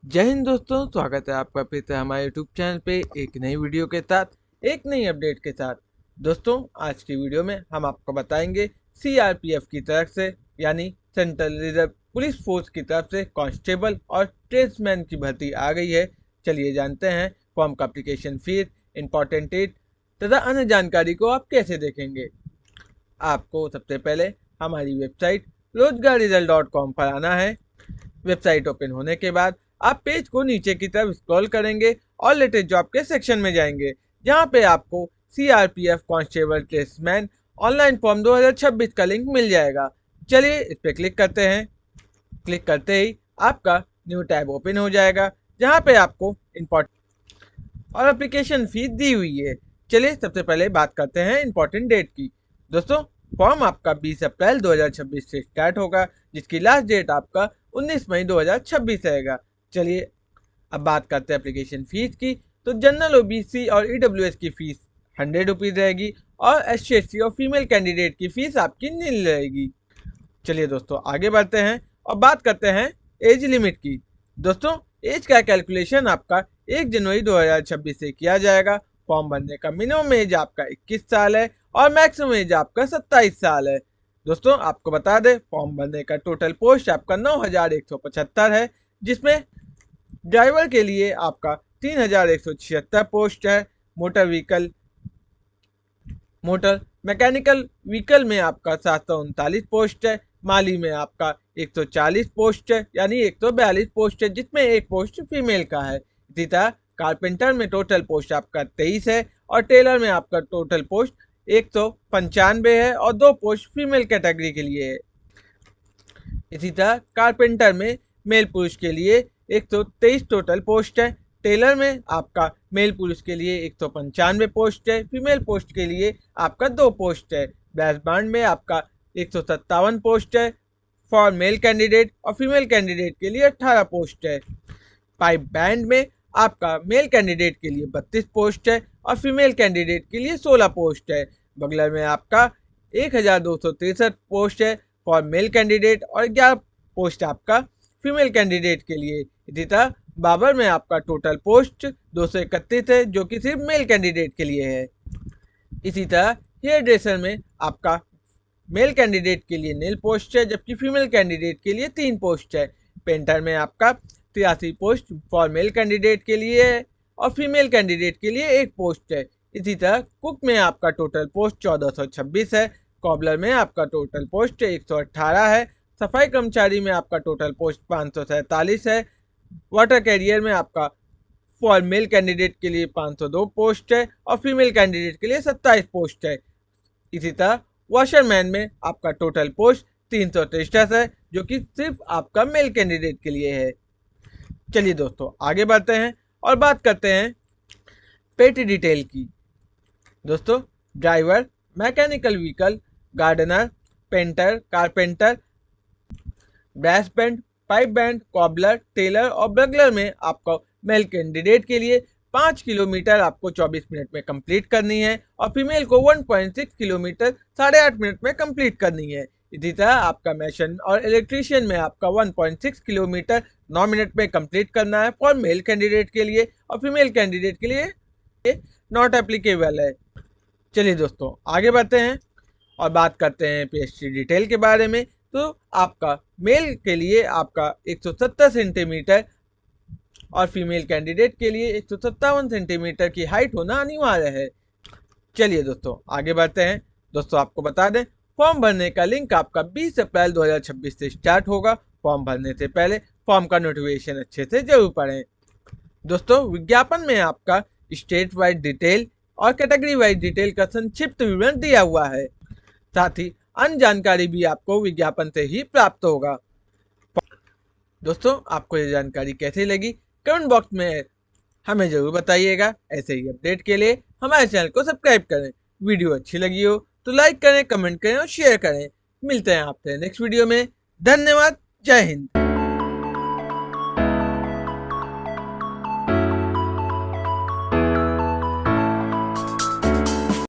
जय हिंद दोस्तों, स्वागत है आपका फिर से हमारे यूट्यूब चैनल पे एक नई वीडियो के साथ एक नई अपडेट के साथ। दोस्तों, आज की वीडियो में हम आपको बताएंगे सीआरपीएफ की तरफ से यानी सेंट्रल रिजर्व पुलिस फोर्स की तरफ से कांस्टेबल और ट्रेड्समैन की भर्ती आ गई है। चलिए जानते हैं फॉर्म का एप्लीकेशन फीस, इंपॉर्टेंट डेट तथा अन्य जानकारी को आप कैसे देखेंगे। आपको सबसे पहले हमारी वेबसाइट रोजगारिजल्ट.com पर आना है। वेबसाइट ओपन होने के बाद आप पेज को नीचे की तरफ स्क्रॉल करेंगे और लेटेस्ट जॉब के सेक्शन में जाएंगे, जहां पे आपको CRPF constable tradesman online form 2026 का लिंक मिल जाएगा। चलिए इस पर क्लिक करते हैं। क्लिक करते ही आपका न्यू टैब ओपन हो जाएगा, जहां पे आपको इंपॉर्टेंट और एप्लीकेशन फीस दी हुई है। चलिए सबसे पहले बात करते हैं इंपॉर्टेंट डेट की। दोस्तों, फॉर्म आपका 20 अप्रैल 2026 से स्टार्ट होगा, जिसकी लास्ट डेट आपका 19 मई 2026 रहेगा। चलिए अब बात करते हैं एप्लीकेशन फीस की। तो जनरल ओबीसी और ईडब्ल्यूएस की फीस 100 रुपीज़ रहेगी और एससी और फीमेल कैंडिडेट की फीस आपकी नील रहेगी। चलिए दोस्तों आगे बढ़ते हैं और बात करते हैं एज लिमिट की। दोस्तों, एज का कैलकुलेशन आपका 1 जनवरी 2026 से किया जाएगा। फॉर्म भरने का मिनिमम एज आपका 21 साल है और मैक्सिमम एज आपका 27 साल है। दोस्तों, आपको बता दें फॉर्म भरने का टोटल पोस्ट आपका 9175 है, जिसमें ड्राइवर के लिए आपका 3176 पोस्ट है। मोटर मैकेनिकल व्हीकल में आपका 739 पोस्ट है। माली में आपका 140 पोस्ट है, यानी 142 पोस्ट है, जिसमें एक पोस्ट फीमेल का है। इसी तरह कारपेंटर में टोटल पोस्ट आपका 23 है और टेलर में आपका टोटल पोस्ट 195 है और 2 पोस्ट फीमेल कैटेगरी के लिए है। इसी तरह कारपेंटर में मेल पुरुष के लिए 123 टोटल पोस्ट है। टेलर में आपका मेल पुरुष के लिए 195 पोस्ट है। फीमेल पोस्ट के लिए आपका 2 पोस्ट है। ब्रास बैंड में आपका 157 पोस्ट है फॉर मेल कैंडिडेट और फीमेल कैंडिडेट के लिए 18 पोस्ट है। पाइप बैंड में आपका मेल कैंडिडेट के लिए 32 पोस्ट है और फीमेल कैंडिडेट के लिए 16 पोस्ट है। बगलर में आपका 1263 पोस्ट है फॉर मेल कैंडिडेट और 11 पोस्ट आपका फीमेल कैंडिडेट के लिए। इसी तरह बाबर में आपका टोटल पोस्ट 231 है, जो कि सिर्फ मेल कैंडिडेट के लिए है। इसी तरह हेयर ड्रेसर में आपका मेल कैंडिडेट के लिए नील पोस्ट है, जबकि फीमेल कैंडिडेट के लिए 3 पोस्ट है। पेंटर में आपका 83 पोस्ट फॉर मेल कैंडिडेट के लिए है और फीमेल कैंडिडेट के लिए 1 पोस्ट है। इसी तरह कुक में आपका टोटल पोस्ट 1426 है। कॉबलर में आपका टोटल पोस्ट 118 है। सफाई कर्मचारी में आपका टोटल पोस्ट 547 है। वाटर कैरियर में आपका फॉर मेल कैंडिडेट के लिए 502 पोस्ट है और फीमेल कैंडिडेट के लिए 27 पोस्ट है। इसी तरह वॉशरमैन में आपका टोटल पोस्ट 363 है, जो कि सिर्फ आपका मेल कैंडिडेट के लिए है। चलिए दोस्तों आगे बढ़ते हैं और बात करते हैं पेट डिटेल की। दोस्तों, driver, mechanical vehicle, gardener, painter, carpenter, brass band, pipe band, cobbler, tailor और बगलर में आपको मेल कैंडिडेट के लिए 5 किलोमीटर आपको 24 मिनट में कंप्लीट करनी है और फीमेल को 1.6 किलोमीटर 8.5 मिनट में कंप्लीट करनी है। इसी तरह आपका मैशन और इलेक्ट्रीशियन में आपका 1.6 किलोमीटर 9 मिनट में कंप्लीट करना है फॉर मेल कैंडिडेट के लिए और फीमेल कैंडिडेट के लिए नॉट एप्लीकेबल है। चलिए दोस्तों आगे बढ़ते हैं और बात करते हैं पीएचडी डिटेल के बारे में। तो आपका मेल के लिए आपका 170 सेंटीमीटर और फीमेल कैंडिडेट के लिए 157 सेंटीमीटर की हाइट होना अनिवार्य है। चलिए दोस्तों आगे बढ़ते हैं। दोस्तों, आपको बता दें फॉर्म भरने का लिंक आपका 20 अप्रैल 2026 से स्टार्ट होगा। फॉर्म भरने से पहले फॉर्म का नोटिफिकेशन अच्छे से जरूर पढ़ें। दोस्तों, विज्ञापन में आपका स्टेट वाइज डिटेल और कैटेगरी वाइज डिटेल का संक्षिप्त विवरण दिया हुआ है। साथ ही अन्य जानकारी भी आपको विज्ञापन से ही प्राप्त होगा। दोस्तों, आपको ये जानकारी कैसी लगी कमेंट बॉक्स में हमें जरूर बताइएगा। ऐसे ही अपडेट के लिए हमारे चैनल को सब्सक्राइब करें। वीडियो अच्छी लगी हो तो लाइक करें, कमेंट करें और शेयर करें। मिलते हैं आपसे नेक्स्ट वीडियो में। धन्यवाद। जय हिंद।